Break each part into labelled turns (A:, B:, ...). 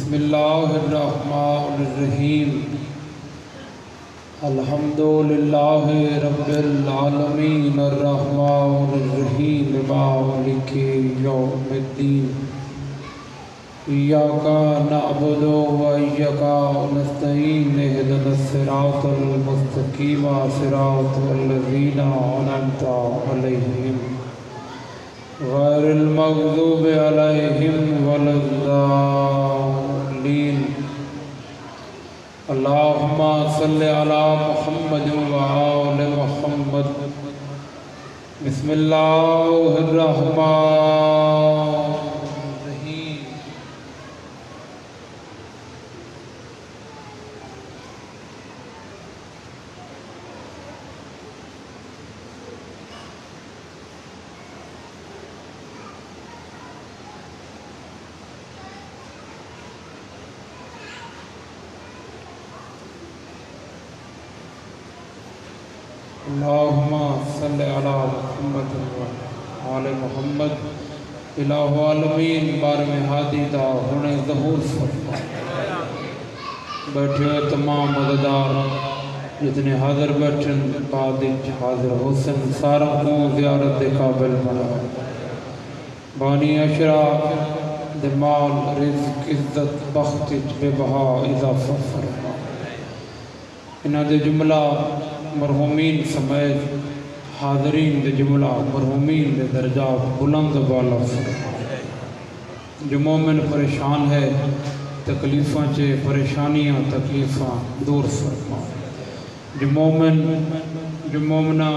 A: بسم اللہ الرحمن الرحیم الحمد للہ رب العالمین الرحمن الرحیم مالک یوم الدین ایاک نعبد و ایاک نستعین اہدنا الصراط المستقیم صراط الذین انعمت علیہم غیر المغضوب علیہم ولا الضالین اللہم صلی علی محمد و آل محمد بسم اللہ الرحمن الرحیم اللہم صلی علی محمد و آل محمد الہ عالمین بارہویں ہادی دا ہونے ظہور فرما بیٹھے ہوئے تمام مددار جتنے حاضر بیٹھن بعد حاضر حسن سارا کو زیارت دے قابل بنا بانی اشراف دمال رزق عزت بخت بے بہا اضافہ فرما انہاں دے جملہ مرحومین سمیت حاضرین دے جملہ مرحومین دے درجات بلند بالا فرما جو مومن پریشان ہے تکلیفاں چے پریشانیاں تکلیفاں دور فرما جو مومنہ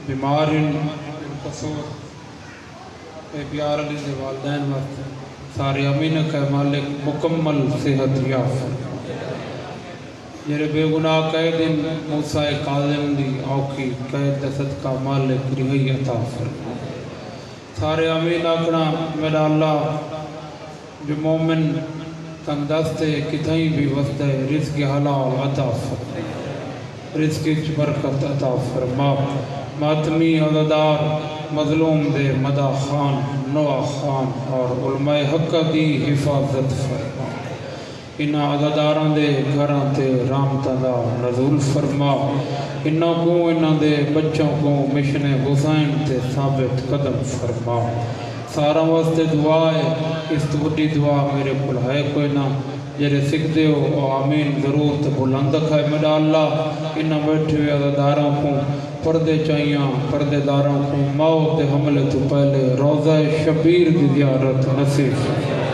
A: بیمارن قصور اے پیار علی دے والدین وقت سارے امینہ کا مالک مکمل صحت یا فرما جرے بے گناہ قید موسیٰ قاظم دی آوکی قید دست کا مالک رہی عطا فرما سارے امین اکنا میرا اللہ جو مومن تندست ہے کتھائیں بھی وسط ہے رزق حلال عطا فرما رزق برکت عطا فرما ماتمی عددار مظلوم دے مدہ خان نوہ خان اور علماء حق دی حفاظت فرما انہاں عزاداراں دے گھراں تے رحمتاں دا نزول فرما انہاں کو انہاں دے بچوں کو مشن حسین تے ثابت قدم فرما سارا واسطے دعا ہے اس تو بڑی دعا میرے کل ہے کوئی نہ جرے سکتے ہو آمین ضرور تے بلند کھائے میرا اللہ انہاں بیٹھے ہوئے عزاداراں کو پردے چاہیاں پردے داراں کو موت حملے تو پہلے روضہ شبیر دی زیارت نصیب فرما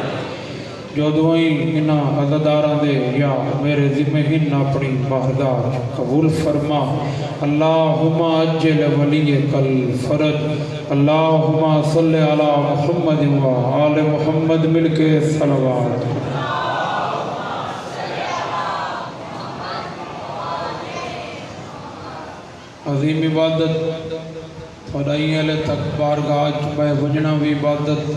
A: جو دعائیں انہاں عزاداراں دے یا میرے ذمہ ہن اپنی بارگاہ قبول فرما اللہم اجل ولی کل فرج اللہم صلی علی محمد و آل محمد مل کے صلوات عظیم عبادت خدائی علیہ تک بارگاہ چپائے وجنا بھی عبادت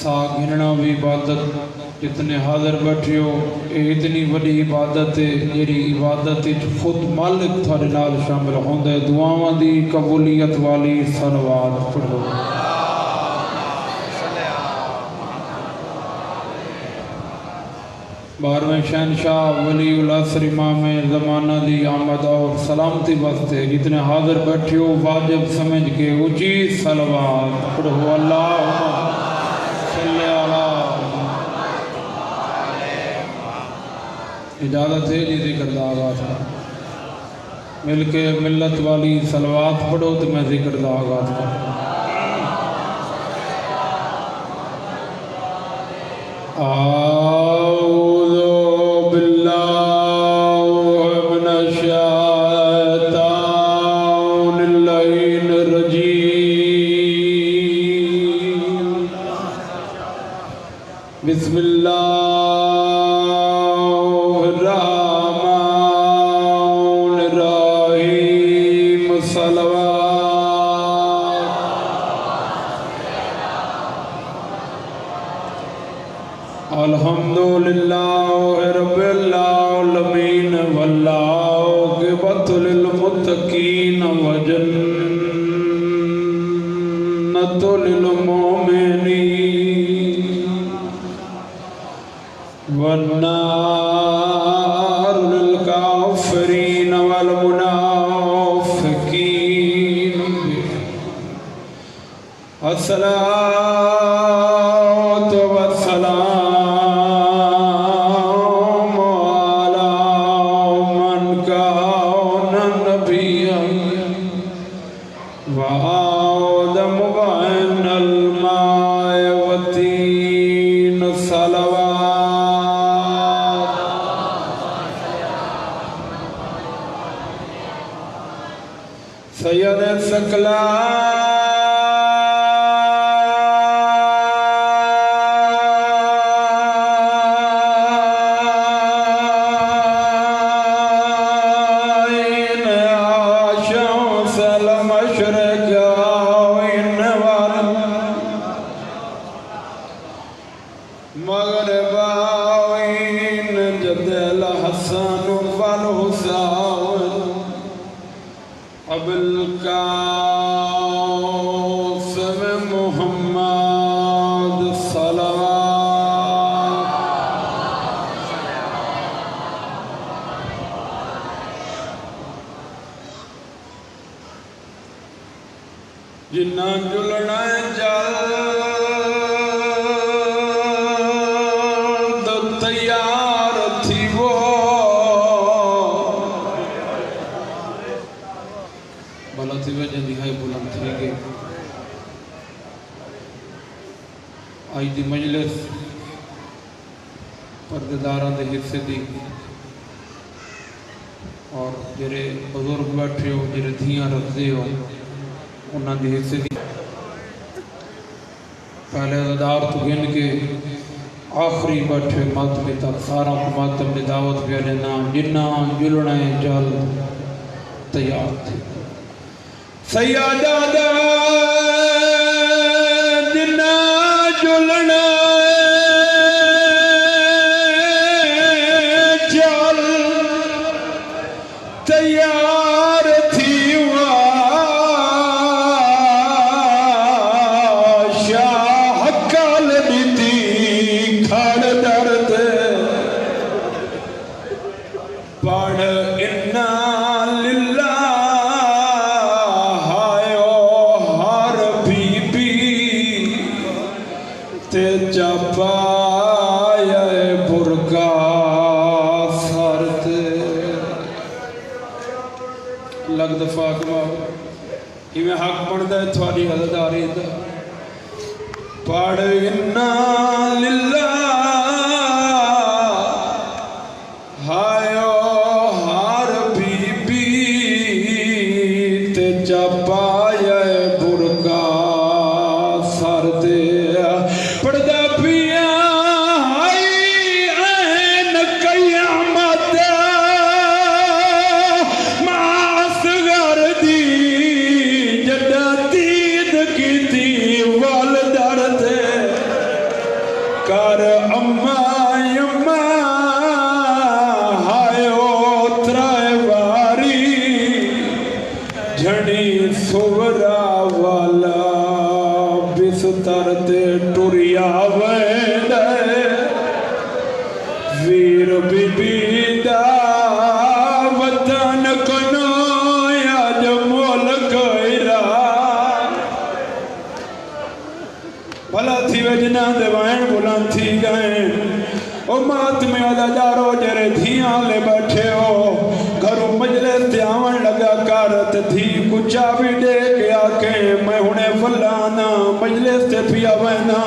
A: سا گھننا بھی عبادت جتنے حاضر بیٹھے ہو اتنی بڑی عبادت ہے جیری عبادت خود مالک تھوڑے نال شامل ہوندے دعاواں دی قبولیت والی صلوات پڑھو بارہویں شہنشاہ ولی العصر امام زمانہ دی آمد اور سلامتی واسطے جتنے حاضر بیٹھے ہو واجب سمجھ کے اونچی صلوات پڑھو اللہم صلی علی اجازت ہے جی ذکر دا آغاز ہے مل کے ملت والی صلوات پڑھو تو میں ذکر دا آغاز کروں اعوذ باللہ من الشیطان اللعین الرجیم بسم اللہ الحمدللہ رب العالمین والعاقبۃ للمتقین وجنۃ للمؤمنین الكافرين والمنافقين الصلاة والسلام على من كان نبيا وآدم بين الماء والطين صلوات سید الثقلین مغرباوین جد الحسن والحسین ابوالقاسم محمد صلوات جنہ جلنا جلد تیار تھی وہ بھلا تھی وجہ دہائی بلند تھی گئے آئی دی مجلس پردیداران دے حصے دی اور جرے بزرگ بیٹھے ہو جرے دھیاں رکھتے ہو انہاں دی حصے دی پہلے عزدار تو گن کے آخری بیٹھے ماتمی تک سارا کو ماتم نے دعوت پہ لینا جنہ جلنا جل تیار تھے سیادہ دا جنہ جلنا جل تیار تھی پڑھ انا للہ ہائیو ہر بی بی تے چپائے برکا سر تے لگ دفعہ کماؤ یہ میں حق پڑھ دے تھوڑی حضداری دا پڑھ انا للہ ہائیو ہر بی بی تے چپائے برکا سر دے پردہ پیا ہائی این قیامت معصغر دی جدہ دید کی تھی والدر دے کر اماں جھڑی سورا والا بستر تے ٹریا ویندے ویر بی بی دا وطن کنو آج ملک ایران بھلا تھی وجنا دے وائن بلند تھی گئے او ماتمی والا جارو جرے دھیاں لے بیٹھے ہو گھروں مجلس تے آون لگا کارت دھی کچھا بھی دے کے آکے میں انہیں فلانا مجلس تے پیا وینا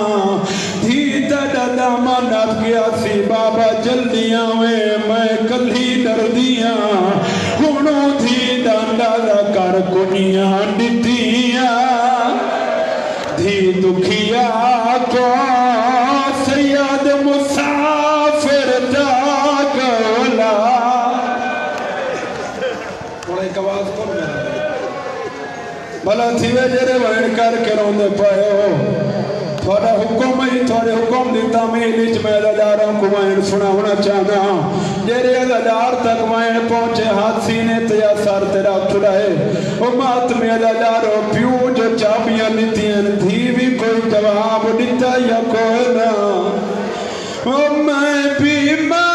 A: دھی تا داما نات گیا سی بابا جلدیاں میں کلی دردیاں ہونوں دھی داندازہ کر کنیاں ڈٹیاں دھی دکھیا کو سید مسافر دا گولا بڑا ایک آواز کون میں بھلا تھی وے جرے وین کر کے روندے پائے ہو تھوڑا حکم ہی تھوڑے حکم دیتا میں لیچ میں ادھاروں کو وین سنا ہونا چاہنا جرے ادھار تک وین پہنچے ہاتھ سینے تیا سار تیرا چھڑائے او مات میں ادھاروں پیو جو چابیاں لیتیاں دھی بھی کوئی جواب دیتا یا کوئی نہ او میں بیمار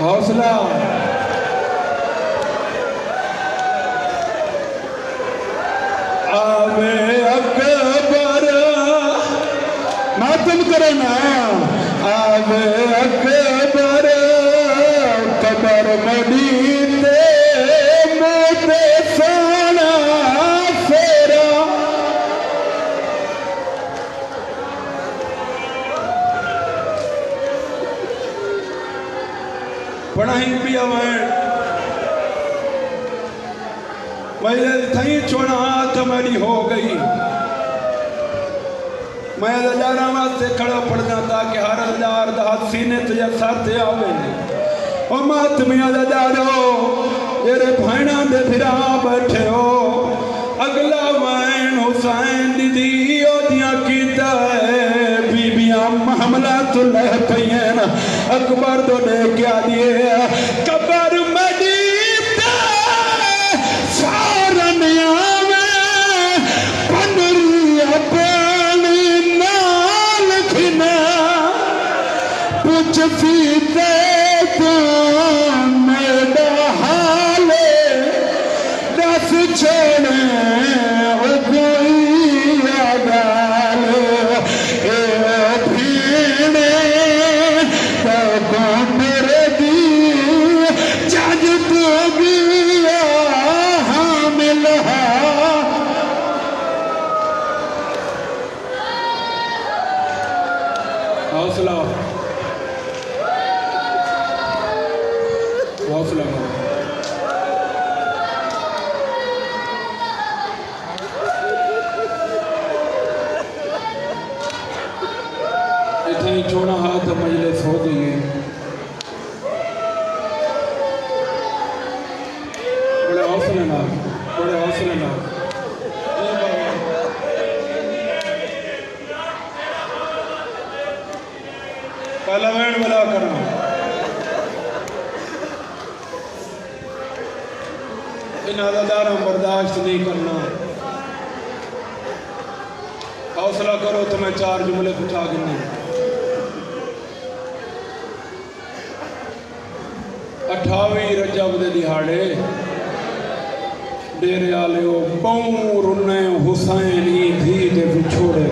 B: حوصلہ آوے اکبر ماتم کرے نا آوے اکبر قبر مدینے موتے سانا فیرا پڑھائیں بھی آوائیں میں تھیں چھوڑا ہاتھ میری ہو گئی میں دلارہ واسطے کھڑا پڑھنا تاکہ ہر دلار دا ہاتھ سینے تجھے ساتھے آوے او ماتمیاں دلارو جیرے بھائنہ دے پھرا بیٹھے ہو اگلا وین حسین دی دیو دیاں کیتا ہے بی بیاں محملہ تو لہ پہین اکبر دو لے کیا دیے قبر مدینے سارنیاں میں پنری اپنی نال کھنا پوچھ سیتے تو میڈا حالے دس چھوڑے او کوئی آگالے اے بھیڑے تو گھنر دی جاج تو گیا حامل حوصلہ حوصلہ اتنی چونا ہاتھ مجلس ہو گئی ہے بڑے حوصلے نہ بڑے حوصلے نہ پہلا وین ملا کرنا ان عددارہ برداشت نہیں کرنا حوصلہ کرو تو میں 4 جملے پٹھا گنے 28 رجب دے دہاڑے ڈیرے آلیو پاؤں رنے حسین ہی دھی دے بچھوڑے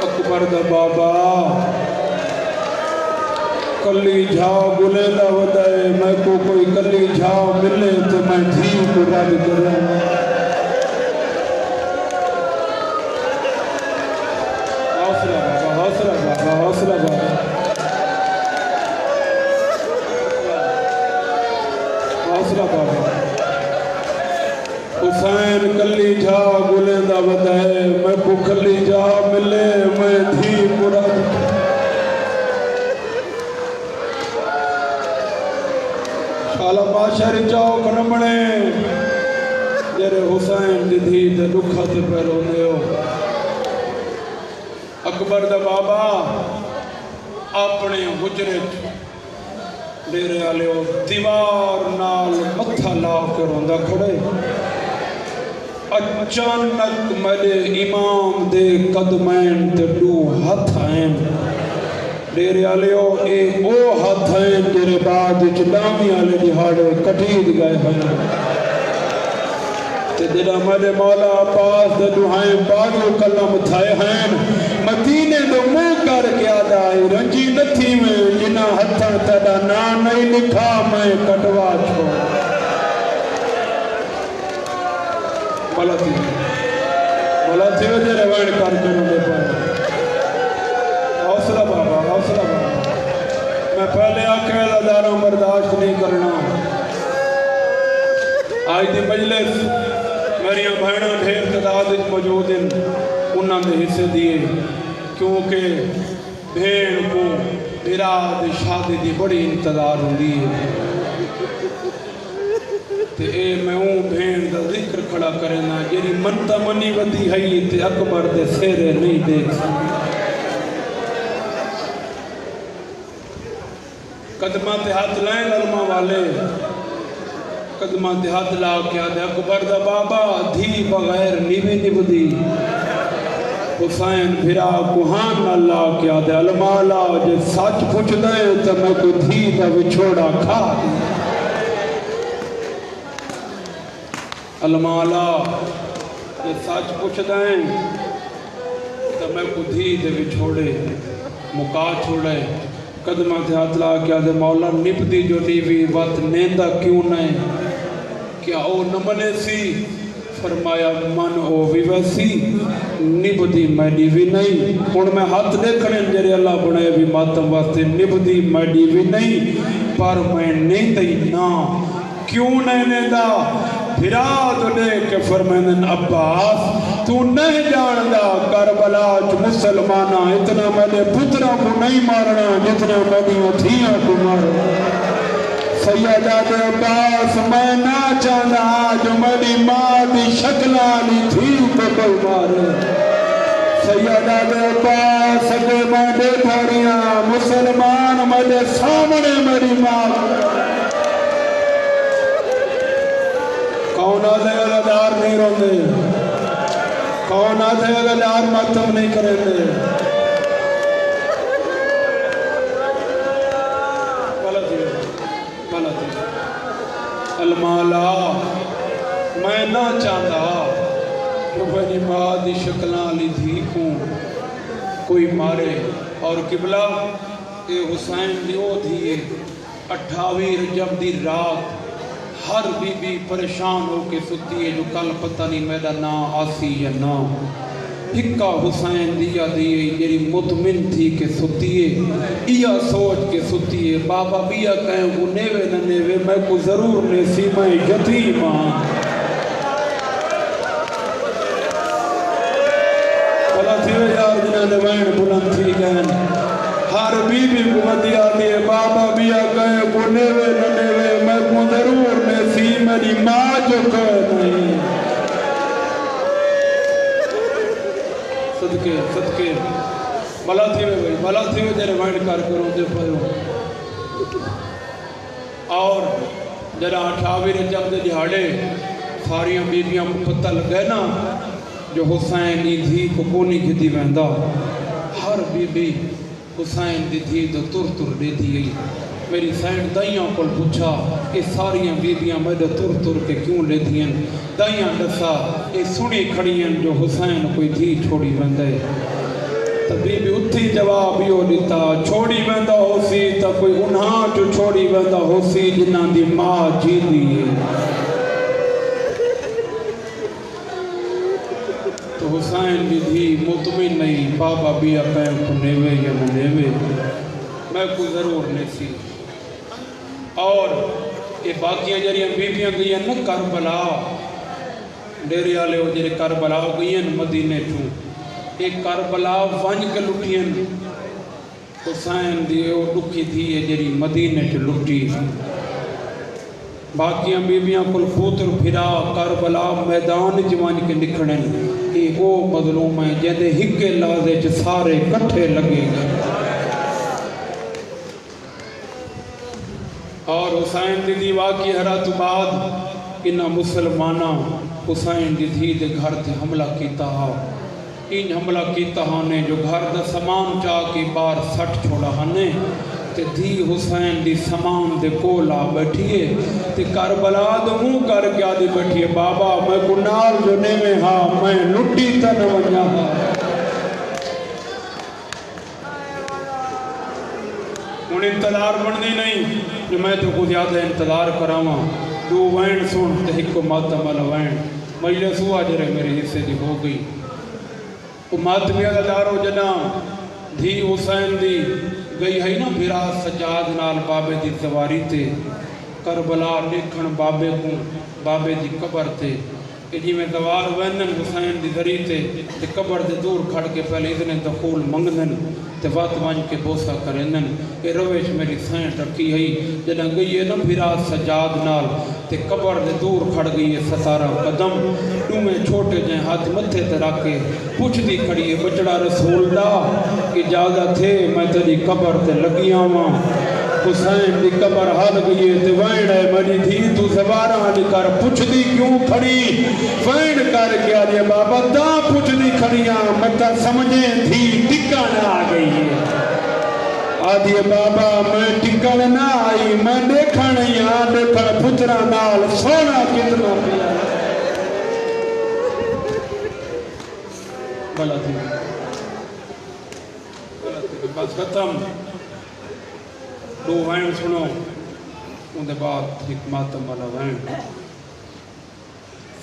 B: اکبر دا بابا کلی جھاؤ گلیلا ودائے میں کو کوئی کلی جھاؤ ملے تو میں دھی کو رد کروں حوصلہ بابا حوصلہ بابا حوصلہ بابا حوصلہ بابا حسین کلی جھاؤ گلیلا ودائے میں کو کلی جھاؤ ملے میں دھی کو رد کروں شالا معاشر چاو کرمنے جیرے حسین دی دھی دے دکھا تے پیرو دیو اکبر دا بابا اپنے حجرے ڈیرے آلیو دیوار نال متھا لاؤ کے روندہ کھڑے اچانک میرے امام دے قدمین تے دو ہتھ آئیں ڈیرے آلیو اے او ہاتھ ہیں تیرے بعد چلامی آلے دہاڑے کٹید گئے ہیں تے دلہ میرے مولا پاس دے دعائیں بادو کلم تھائے ہیں مدینے دو مو کر کے آدائی رنجی نتھی میں جنہ ہتھا تیڑا نا نہیں لکھا میں کٹوا چھو مولا تھی وجہ روائن کر کے نہ دے پائے حوصلہ بابا حوصلہ بابا میں پہلے آکھے داروں برداشت نہیں کرنا آج دی مجلس میری بہنوں ڈھیر تعداد موجود ہیں انہوں نے حصے دیے کیونکہ بھین کو اراد شادی دی بڑی انتظار ہوندی ہے تے اے میں ہوں بھین دا ذکر کھڑا کرنا جیری منتا منی ودی ہے تے اکبر دے سیرے نہیں دیکھ سکتی قدمات ہاتھ لائیں علماء والے قدمات ہاتھ لا کے آدھے اکبر دا بابا دھی بغیر نیوی نبدی حسین بھرا کوہان اللہ کیا دے المالا جے سچ پوچھ دے تو میں کو دھی دا وچھوڑا کھا دیا المالا جے سچ پوچھ دے تو میں کو دھی دے وچھوڑے مکا چھوڑے قدمہ تھے ہاتھ لا کیا دے مولا نپ دی جو نیوی وقت نیندہ کیوں نہیں کیا او نمنے سی فرمایا من او بھی ویسی نب دی میڈی بھی نہیں ان میں ہاتھ دیکھنے جرے اللہ بنائے بھی ماتم واسطے نب دی میڈی بھی نہیں پر میں نہیں دی نا کیوں نہیں دا پھرا تو دے کے فرمائن عباس تو نہیں جاندہ کربلا جو مسلمانہ اتنا میں نے پترہ کو نہیں مارنا جتنا میں نے اتھیاں کو مارنا سیدہ دے عباس میں نہ چاہنا جو میری ماں دی شکلہ لی تھی تو کوئی مارے سیدہ دے عباس اگر میں دے پھاڑیاں مسلمان میرے سامنے میری ماں کون آدھے اگدار نہیں روندے کون آدھے اگدار ماتم نہیں کریں دے المالا میں نہ چاہتا کہ میری ماں دی شکلاں لی دھی کو کوئی مارے اور قبلہ اے حسین دیو دھیے 28 رجب دی رات ہر بی بی پریشان ہو کے ستی ہے جو کل پتہ نہیں میرا نا آسی یا نا ہکا حسین دیا دیئے جیری مطمئن تھی کہ ستی ہے ایا سوچ کے ستی ہے بابا بیا کہیں وہ نیوے نہ نیوے میں کو ضرور نیسی میں یتیم ہاں بلا تھیوے یار جنہاں نے وین بلند تھی گئن ہر بی بی کو دیا دیئے بابا بیا کہیں وہ نیوے نہ نیوے میں کو ضرور نیسی میری ماں جو کہے نہیں صدقے بلا تھی میں جرے وائنڈ کار کروں دے پہلو اور جرہ 28 رجب دے جہاڑے ساریاں بیبیاں کو پتہ لگے نا جو حسین دی دھی کو کونی گھتی ویندہ ہر بی بی حسین دی دھی تو تر دے دی گئی میری سینڈ دائیاں کو پوچھا یہ ساریاں بیبیاں میرے تر کے کیوں لے دیں دائیاں دسا یہ سنی کھڑیاں جو حسین کوئی دھی چھوڑی بندے تو بی بی اتھی جواب یہ دیتا چھوڑی بندہ ہو سی تو کوئی انہاں جو چھوڑی بندہ ہو سی جنہاں دی ماں جی دیئے تو حسین بھی دھی مطمئن نہیں بابا بیا پہن کو نیوے یا نیوے میں کو ضرور نیسی اور یہ باقیاں جریاں بیبیاں گئیاں نا کربلا ڈیرے آلے ہو جرے کربلا گئیاں مدینے چوں ایک کربلا ونج کے لٹھیاں حسین دیئے وہ لکھی تھی یہ جری مدینے چ لٹھی باقیاں بیبیاں کل پوتر پھرا کربلا میدان جوان کے نکھڑیں کہ وہ مظلوم ہیں جیدے ہکے لازے چ سارے کٹھے لگے گئے اور حسین دی دی واقعی حرات بعد انہا مسلمانہ حسین دی دھی دے گھر تے حملہ کیتا ہا ان حملہ کیتا ہانے جو گھر دا سامان چاہ کی بار سٹ چھوڑا ہانے تے دھی حسین دی سامان دے کولا بیٹھیے تے کربلا دو منہ کر کے آدھی بیٹھیے بابا میں کنال جو نیمے ہاں میں لٹی تن ونجا ہاں ان انتظار بڑھنی نہیں جو میں تو کو زیادہ انتظار کراما دو وین سن تحق ماتم علا وین مجلس ہوا جرے میرے حصے دی ہو گئی وہ ماتمی ادارو جنا دھی حسین دی گئی ہے نا بھرا سجاد نال بابے دی زواری تے کربلا دیکھن بابے کو بابے دی قبر تے کہ جی میں دوار وینن حسین دی ذری تے قبر دے دور کھڑ کے پہلے اتنے دخول منگنن تے وات وانج کے بوسا کرنن اے رویش میری سینٹ رکھی ہے جنہاں گئی ہے نا بھرا سجاد نال تے قبر دے دور کھڑ گئی ہے 17 قدم ڈومیں چھوٹے جائیں ہاتھ متھے تے رکھے پوچھ دی کھڑی ہے بچڑا رسول دا کہ اجازت تھے میں تیری قبر تے لگیاں ماں حسین دی قبر حال گئی تے وین ہے مری تھی تو سوارا نکر پوچھ دی کیوں کھڑی وین کر کے آدھے بابا تا پوچھ دی کھڑیاں متا سمجھیں تھی ٹکن آ گئی ہے آدھے بابا میں ٹکن نہ آئی میں دیکھن یا دیکھن پترا نال سونا کتنا پیا بلا تھی بس ختم دو وین سنو ان دے بعد ایک ماتم والا وین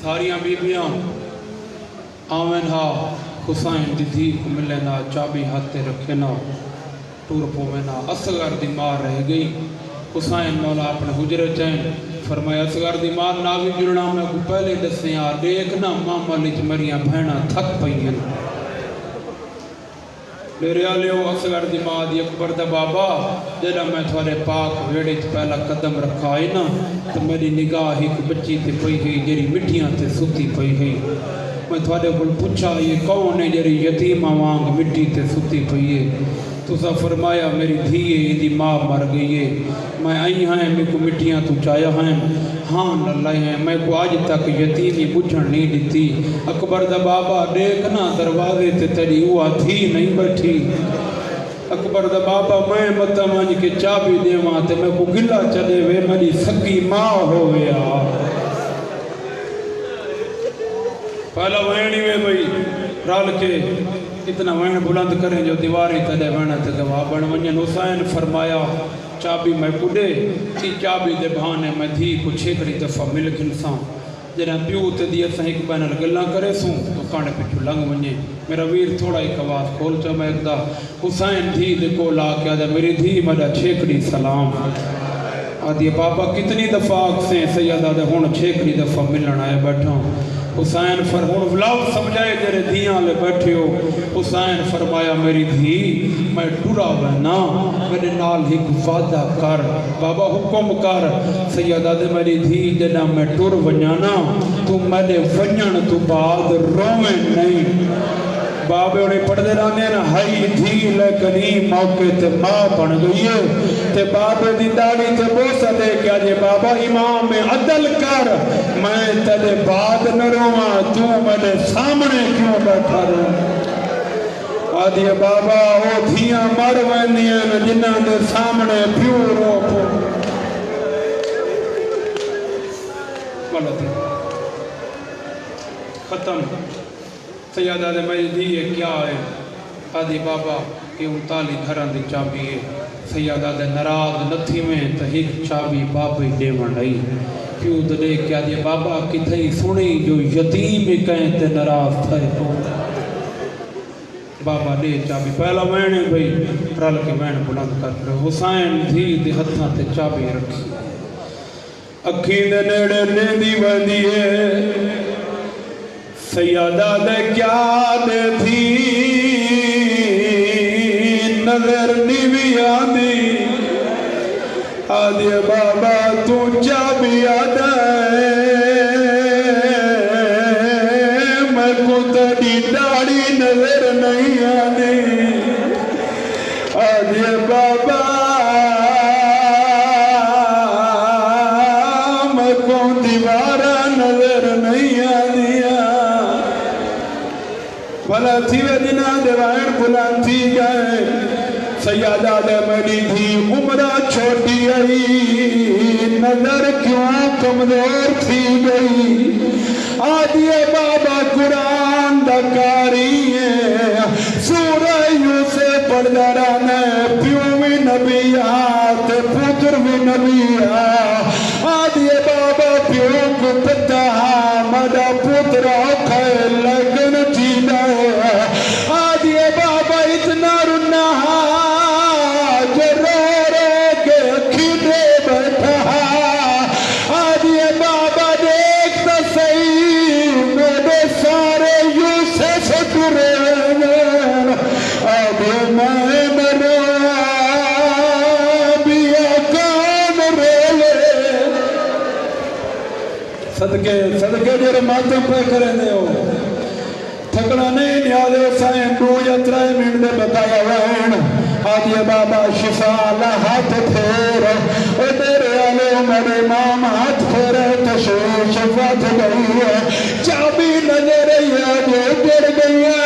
B: ساریاں بیبیاں آمین ہا حسین دی دھی کو ملے نا چابی ہاتھے رکھے نا ٹور پو میں نا اصغر دی ماں رہ گئی حسین مولا اپنے حجرے چین فرمایا اصغر دی ماں ناوی جڑنا میں کو پہلے دسیں آ دیکھنا ماما لچ مریاں بہنا تھک پئیں میرے آلیو اصغر دی ماں دی اکبر دا بابا جیڑا میں تھوڑے پاک ویڑے پہلا قدم رکھا ہے نا تو میری نگاہ ایک بچی تے پئی ہے جیڑی مٹھیاں تے ستی پئی ہے میں تھوڑے کول پوچھا یہ کون ہے جیڑی یتیمہ وانگ مٹی تے ستی پئی ہے تو سا فرمایا میری دھیے دی ماں مر گئی ہے میں آئی ہیں میں کو مٹیاں تو چایا ہیں ہاں اللہ ہیں میں کو آج تک یتیمی بجھن نہیں دیتی اکبر دا بابا دیکھنا دروازے تے تیری ہوا تھی نہیں بیٹھی اکبر دا بابا میں متمنج کے چابی دے وہاں تے میں کو گلہ چلے وے میری سکی ماں ہو گیا پہلا وینی وے بھئی رال کے اتنا وین بلند کریں جو دیواری تلے وین تے گواہ بن ونجن حسین فرمایا چابی میں کڈے تی چابی دے بہانے میں دھی کو چھیکڑی دفعہ ملک انسان جنہاں پیو تے دی اساں ایک بین الگلاں کرے سوں تو کانے پچھو لنگ ونجے میرا ویر تھوڑا ایک آواز کھول چا میں ایک دا حسین دھی دے کو لا کے آدھا میری دھی مدہ چھیکڑی سلام آدھی بابا کتنی دفعہ آکسیں سید آدھا ہون چھیکڑی دفعہ ملن آئے بیٹھا حسین فرمون ولاؤ سمجھائے جرے دیاں لے بیٹھے ہو حسین فرمایا میری دھی میں ٹورا بہنا میرے نال ہی وعدہ کر بابا حکم کر سیدہ دے میری دھی جنا میں ٹور ونجانا تو میرے ونجن تو بعد رویں نہیں بابے انہیں پڑھ دے رانے نا ہائی دھی لیکنی موقع تے ماں بن گئی ہے تے بابے دی داڑی تے بوسا دے کیا جے بابا امام میں عدل کر میں تیرے بعد نہ رواں تو میرے سامنے کیوں بیٹھا رہا آدھی بابا او دھیاں مر وینیاں جنہاں دے سامنے پیو رو پو غلط ختم سیادہ دے میری دیئے کیا ہے آدھی بابا کہ انتالی گھران دی چابی ہے سیادہ دے نراض نتھی میں تحیق چابی بابی دے منڈائی پیو دلے کیا دے بابا کی تھئی سنی جو یتیم ہی کہیں تے نراض تھے بابا دے چابی پہلا وینے بھئی رل کے وینے بلند کر رہے حسین دھی دے ہتھاں تے چابی رکھی اکھی دے نیڑے لیندی ویندی ہے سیادہ دے کیا دے تھی نظر نیوی آدھی آدھی بابا تو چابی آدھے میں کو تڑی داڑی نظر نہیں آدھی آدھی بابا میں کو دیوارہ نظر نہیں آدھی بھلا تھی وے دنہ دیوائن بلان تھی گئے سیادہ دے میری تھی عمرہ چھوٹی آئی نظر کیوں کمزور تھی گئی آدھی بابا قرآن دکاری ہے سورہ یوسف پڑھ درانے پیومی نبی آتے پتر بھی نبی آدھی بابا پیو کو پتہ مدہ پتر آکھے لگن جینا آدھی بابا اتنا رنا جو رو رو کے کھیٹے بیٹھا آدھی بابا دیکھتا صحیح میرے سارے یوسف ٹرے آدھی میں مرا بیا کان رولے صدقے جرے ماتم پہ کریں دے ہو تھکنا نہیں نیازے حسین 2 یا 3 منٹ دے بتایا وین آدھی بابا شفا اللہ ہاتھ پھیر او تیرے آلے میرے امام ہاتھ پھیر تشویش فات گئی ہے چابی نظر یا جو گر گئی ہے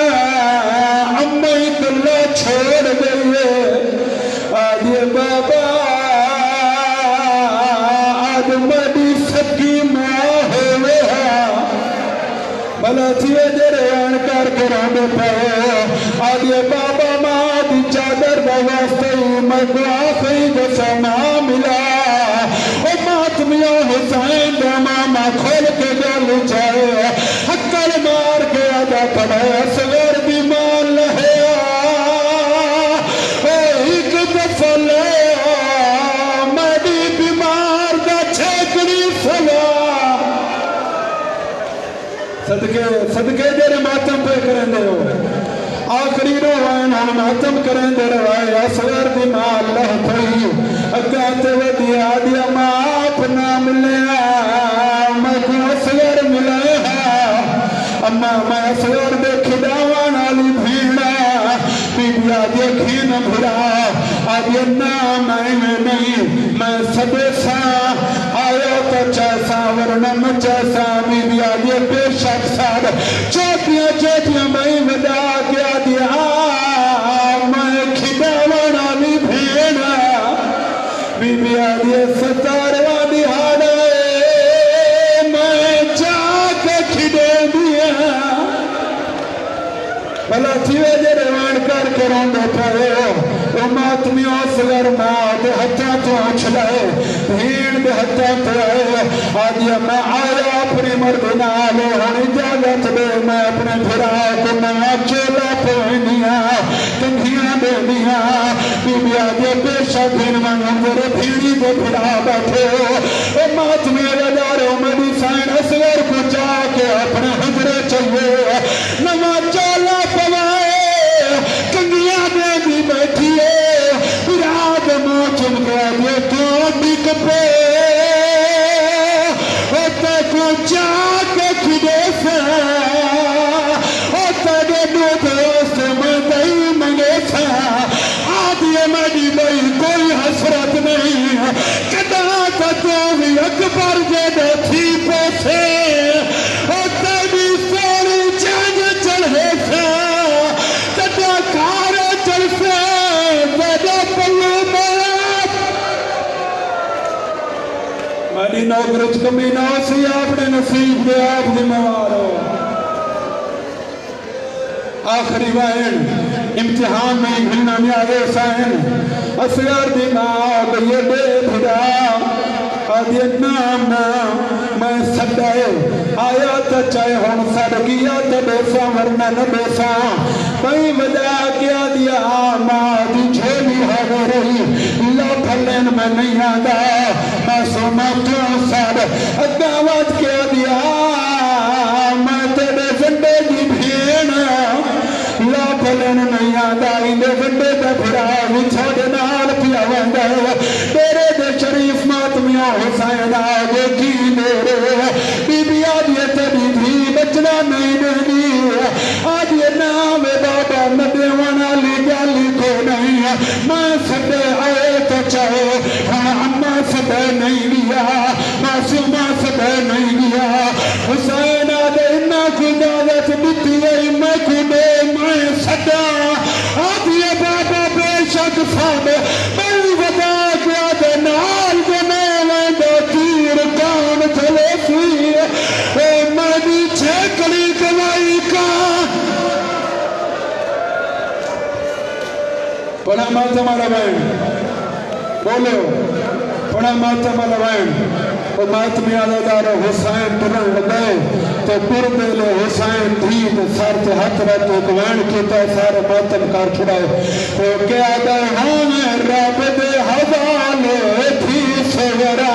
B: امی دلہ چھوڑ گئی ہے آدھی بابا آدمانی سکی ماں ہوئے بھلا تھیے جرے انکار کرانے پہے آدھی بابا ماں دی چادر بواستے میں کو آخری جسا ماں ملا او ماتمیاں حسین دا ماما کھول کے گل جائے حکل مار کے آدھا پڑھے اصغر دی مان لہے ایک دفعہ لے میڈی بیمار دا چھیکڑی سوا صدقے جیرے ماتم پہ کریں دے ہو آخری روائن ہم ماتم کریں دے روائے اصغر دی ماں اللہ پہی اگاتے و دیا دیا ماں اپنا ملیا میں کو اصغر ملیا اما میں اصغر دے کھداوان آلی بھیڑا بی بیا دے کھین بھرا آدھی نام میں نہیں میں سبے سا آیا تو چیسا ورنم چیسا بی بیا دے بے شک ساد چوٹیاں میں ودا کیا دیا میں کھداوان آلی بھیڑا بی بیا دے ستاروا دہاڑے میں جا کے کھدے دیا بھلا تھیوے جے روان کر کروں دے پہے او ماتمیوں اصغر ماں دے ہتھاں تو اچھلائے بھیڑ دے ہتھاں تو آئے آدھیا میں آیا اپنی مردنا لے ہن اجازت دے میں اپنے بھرا کو نیا چولا پہنیا کنگھیاں دے دیا بی بی آدھیا بے شک ان منظر بھیڑی دے بھرا بیٹھے او ماتمیوں ودارو میری سائن اصغر کو جا کے اپنے حجرے چلے نما چولا پوائے کنگیاں دے بھی بیٹھیے براد موچن کے آدھے تو ڈک پہ ہوتے کو جا کے کھڑے سے ہوتے دے دو دوست میں دئی منگے تھا آدھے میری بھئی کوئی حسرت نہیں کدا تا تو بھی اکبر جے دے تھی پوچھے ہوتے بھی سوری جنگ چڑھے تھا کدا کارے چل سے ویدہ پلو بات میری نوکرچ کمی ناسی آپ نے نصیب دے آپ ذمہوار ہو آخری وائن امتحان میں گھلنا نیازے سائن اصغر دی ماں گئی دے بھڑا آدھی نام میں سڑائے آیا تا چاہے ہون سڑ گیا تا بیسا ورنہ نہ بیسا بھئی وجہ کیا دیا ماں دی جھولی ہو رہی لا پھلین میں نہیں آدھا میں سوما تو سڑ اگاوات کیا دیا میں تیرے زندے دی بھینا لا پھلین نہیں آدھا اندے زندے دا بھرا وچھا دے نال پیا وندہ تیرے دے شریف ماتمیاں حسین آگے کی میرے بی بی آدھے تبھی بھی بچنا نہیں دینی آدھے نام بابا ندیوانا لی گالی کو نہیں میں سدے آئے تو چاہے اممہ سدے نہیں گیا معصومہ سدے نہیں گیا حسین آدھے انہا کو اجازت دیتی ہے میں کو دے میں سدا آدھے بابا بے شک صاحب میں ودا کیا دے نال جنے ویندہ تیر کان چلے سی اے مانی چھیکڑی گوائی کا پڑھا ماتم علوائن بولو پڑھا ماتم علوائن وہ ماتمی علادار حسین پڑھن لگے تو پر دلے حسین دید سارت حق رہتے گوین کیتا سارے ماتم کار چھڑائے وہ کیا دے ہمیں رب دے حوالے تھی سورا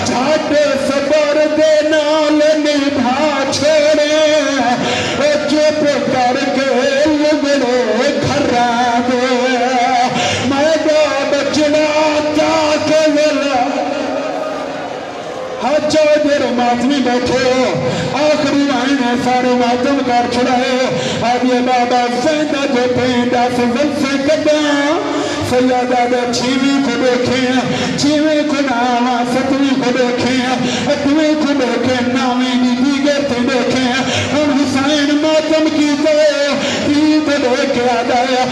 B: جھاٹے صبر دے نال نبھا چھوڑے چپ کر کے لگڑے کھرا دے میں دا بچنا تاک ولا ہاں چاہے دیر ماتمی بیٹھے ہو آخری حسین سارے ماتم کر چھڑائے آدھے بابا حسین دا جو پینڈا سزل سے کبا سیادہ دا چھیویں کو دیکھیں چھیویں کو ناما ستویں کو دیکھیں اٹھویں کو دیکھیں ناویں دیگر تے دیکھیں اور حسین ماتم کی تو عید لے کے آ جائے